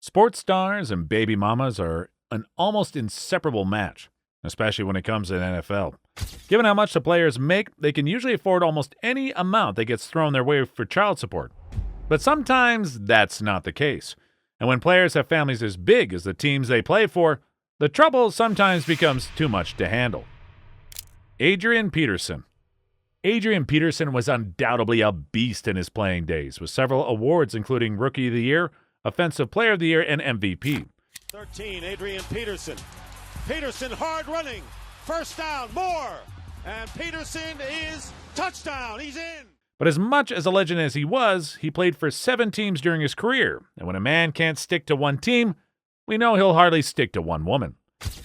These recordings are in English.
Sports stars and baby mamas are an almost inseparable match, especially when it comes to the NFL. Given how much the players make, they can usually afford almost any amount that gets thrown their way for child support. But sometimes that's not the case. And when players have families as big as the teams they play for, the trouble sometimes becomes too much to handle. Adrian Peterson. Adrian Peterson was undoubtedly a beast in his playing days, with several awards including Rookie of the Year, Offensive Player of the Year, and MVP. 13, Adrian Peterson. Peterson hard running. First down, more. And Peterson is touchdown. He's in. But as much as a legend as he was, he played for 7 teams during his career. And when a man can't stick to one team, we know he'll hardly stick to one woman.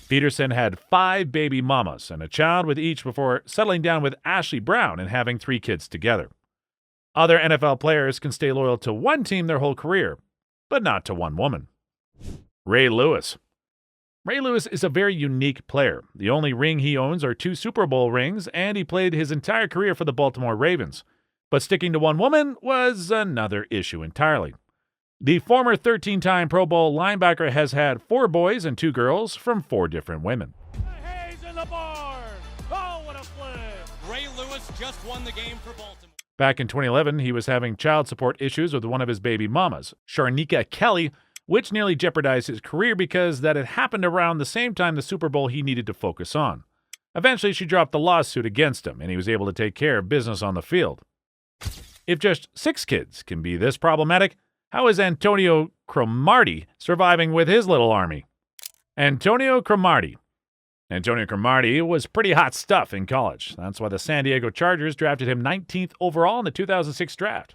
Peterson had 5 baby mamas and a child with each before settling down with Ashley Brown and having 3 kids together. Other NFL players can stay loyal to one team their whole career, but not to one woman. Ray Lewis. Ray Lewis is a very unique player. The only ring he owns are 2 Super Bowl rings, and he played his entire career for the Baltimore Ravens. But sticking to one woman was another issue entirely. The former 13-time Pro Bowl linebacker has had 4 boys and 2 girls from 4 different women. Hayes in the barn. Oh, what a flip. Ray Lewis just won the game for Baltimore. Back in 2011, he was having child support issues with one of his baby mamas, Sharnika Kelly, which nearly jeopardized his career because that had happened around the same time the Super Bowl he needed to focus on. Eventually, she dropped the lawsuit against him, and he was able to take care of business on the field. If just 6 kids can be this problematic, how is Antonio Cromartie surviving with his little army? Antonio Cromartie was pretty hot stuff in college. That's why the San Diego Chargers drafted him 19th overall in the 2006 draft.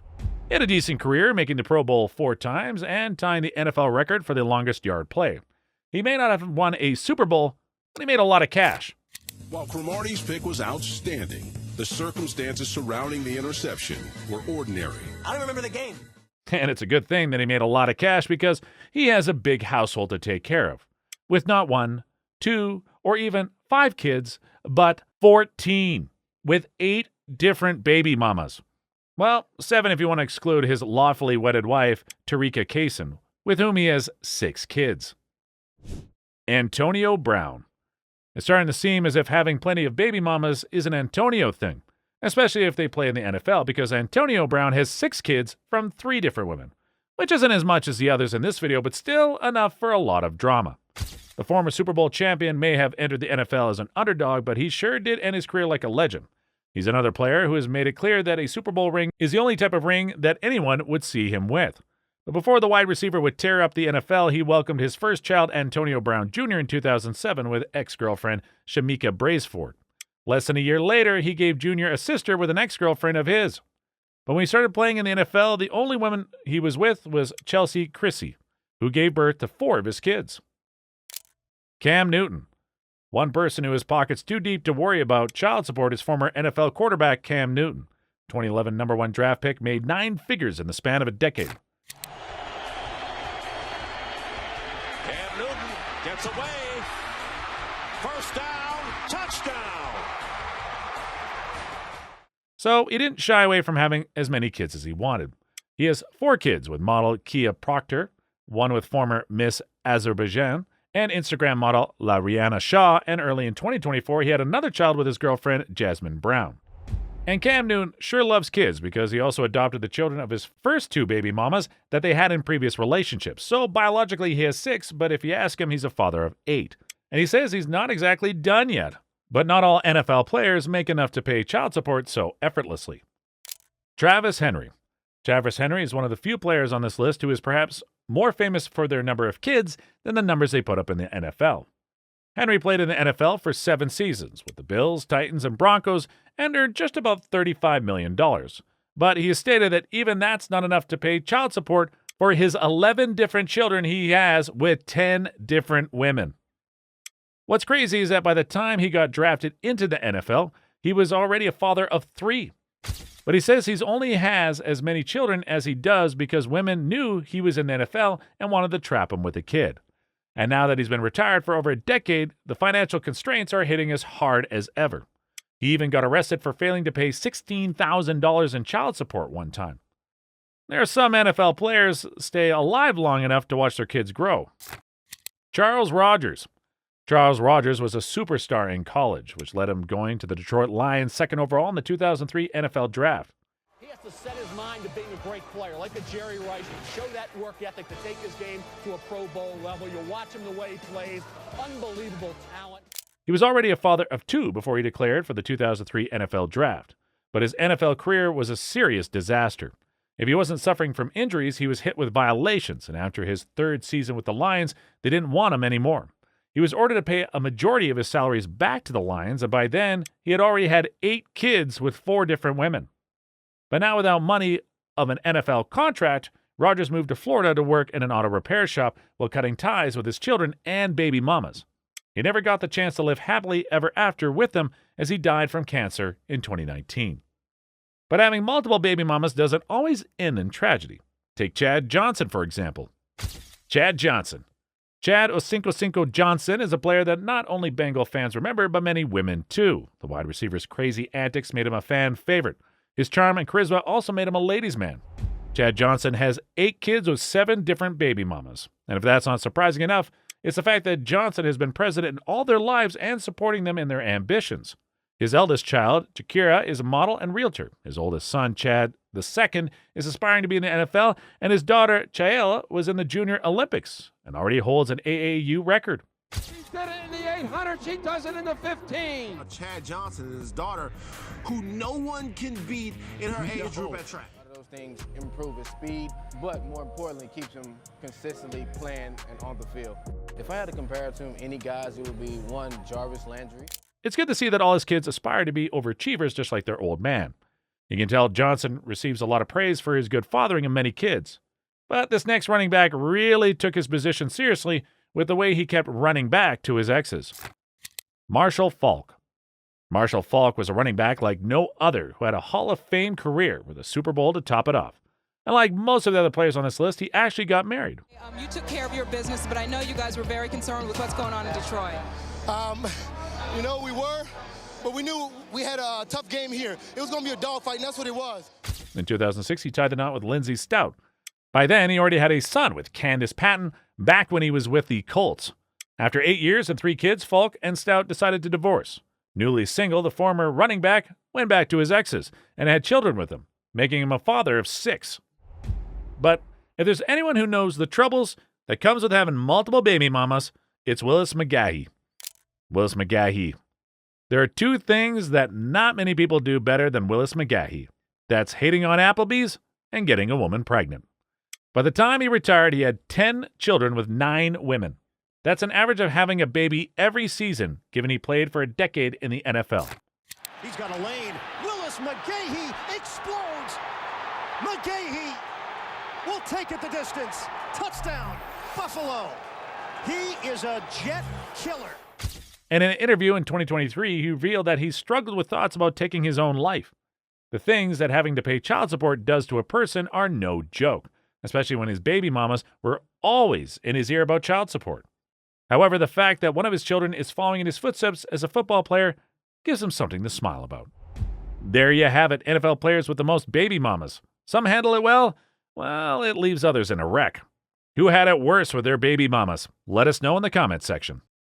He had a decent career, making the Pro Bowl 4 times and tying the NFL record for the longest yard play. He may not have won a Super Bowl, but he made a lot of cash. While Cromartie's pick was outstanding, the circumstances surrounding the interception were ordinary. I don't remember the game. And it's a good thing that he made a lot of cash because he has a big household to take care of, with not 1, 2, or even 5 kids, but 14, with 8 different baby mamas. Well, 7 if you want to exclude his lawfully wedded wife, Tarika Kaysen, with whom he has 6 kids. Antonio Brown. It's starting to seem as if having plenty of baby mamas is an Antonio thing, especially if they play in the NFL, because Antonio Brown has 6 kids from 3 different women, which isn't as much as the others in this video, but still enough for a lot of drama. The former Super Bowl champion may have entered the NFL as an underdog, but he sure did end his career like a legend. He's another player who has made it clear that a Super Bowl ring is the only type of ring that anyone would see him with. But before the wide receiver would tear up the NFL, he welcomed his first child, Antonio Brown Jr., in 2007 with ex-girlfriend Shamika Braisford. Less than a year later, he gave Jr. a sister with an ex-girlfriend of his. But when he started playing in the NFL, the only woman he was with was Chelsea Chrissy, who gave birth to 4 of his kids. Cam Newton. One person who has pockets too deep to worry about child support is former NFL quarterback Cam Newton. 2011 number 1 draft pick, made 9 figures in the span of a decade. Cam Newton gets away. First down, touchdown. So he didn't shy away from having as many kids as he wanted. He has 4 kids with model Kia Proctor, 1 with former Miss Azerbaijan, and Instagram model La Rihanna Shaw, and early in 2024, he had another child with his girlfriend, Jasmine Brown. And Cam Newton sure loves kids because he also adopted the children of his first 2 baby mamas that they had in previous relationships. So biologically, he has 6, but if you ask him, he's a father of 8. And he says he's not exactly done yet. But not all NFL players make enough to pay child support so effortlessly. Travis Henry. Travis Henry is one of the few players on this list who is perhaps more famous for their number of kids than the numbers they put up in the NFL. Henry played in the NFL for 7 seasons with the Bills, Titans, and Broncos and earned just about $35 million. But he has stated that even that's not enough to pay child support for his 11 different children he has with 10 different women. What's crazy is that by the time he got drafted into the NFL, he was already a father of 3. But he says he only has as many children as he does because women knew he was in the NFL and wanted to trap him with a kid. And now that he's been retired for over a decade, the financial constraints are hitting as hard as ever. He even got arrested for failing to pay $16,000 in child support one time. There are some NFL players stay alive long enough to watch their kids grow. Charles Rogers. Charles Rogers was a superstar in college, which led him going to the Detroit Lions second overall in the 2003 NFL Draft. He has to set his mind to being a great player, like a Jerry Rice, and show that work ethic to take his game to a Pro Bowl level. You'll watch him the way he plays. Unbelievable talent. He was already a father of two before he declared for the 2003 NFL Draft, but his NFL career was a serious disaster. If he wasn't suffering from injuries, he was hit with violations, and after his third season with the Lions, they didn't want him anymore. He was ordered to pay a majority of his salaries back to the Lions, and by then, he had already had 8 kids with 4 different women. But now, without money of an NFL contract, Rogers moved to Florida to work in an auto repair shop while cutting ties with his children and baby mamas. He never got the chance to live happily ever after with them, as he died from cancer in 2019. But having multiple baby mamas doesn't always end in tragedy. Take Chad Johnson, for example. Chad Johnson. Chad Osinko Johnson is a player that not only Bengal fans remember, but many women too. The wide receiver's crazy antics made him a fan favorite. His charm and charisma also made him a ladies' man. Chad Johnson has 8 kids with 7 different baby mamas. And if that's not surprising enough, it's the fact that Johnson has been present in all their lives and supporting them in their ambitions. His eldest child, Jakira, is a model and realtor. His oldest son, Chad II, is aspiring to be in the NFL, and his daughter, Chaela, was in the Junior Olympics and already holds an AAU record. She did it in the 800. She does it in the 15. Chad Johnson and his daughter, who no one can beat in her age group at track. Those things improve his speed, but more importantly, keeps him consistently playing and on the field. If I had to compare it to any guys, it would be one, Jarvis Landry. It's good to see that all his kids aspire to be overachievers just like their old man. You can tell Johnson receives a lot of praise for his good fathering of many kids. But this next running back really took his position seriously with the way he kept running back to his exes. Marshall Faulk. Marshall Faulk was a running back like no other who had a Hall of Fame career with a Super Bowl to top it off. And like most of the other players on this list, he actually got married. You took care of your business, but I know you guys were very concerned with what's going on in Detroit. We were, but we knew we had a tough game here. It was going to be a dogfight, and that's what it was. In 2006, he tied the knot with Lindsey Stout. By then, he already had a son with Candace Patton back when he was with the Colts. After 8 years and 3 kids, Faulk and Stout decided to divorce. Newly single, the former running back went back to his exes and had children with them, making him a father of 6. But if there's anyone who knows the troubles that comes with having multiple baby mamas, it's Willis McGahee. Willis McGahee. There are 2 things that not many people do better than Willis McGahee. That's hating on Applebee's and getting a woman pregnant. By the time he retired, he had 10 children with 9 women. That's an average of having a baby every season, given he played for a decade in the NFL. He's got a lane. Willis McGahee explodes. McGahee will take it the distance. Touchdown, Buffalo. He is a jet killer. And in an interview in 2023, he revealed that he struggled with thoughts about taking his own life. The things that having to pay child support does to a person are no joke, especially when his baby mamas were always in his ear about child support. However, the fact that one of his children is following in his footsteps as a football player gives him something to smile about. There you have it, NFL players with the most baby mamas. Some handle it well, it leaves others in a wreck. Who had it worse with their baby mamas? Let us know in the comments section.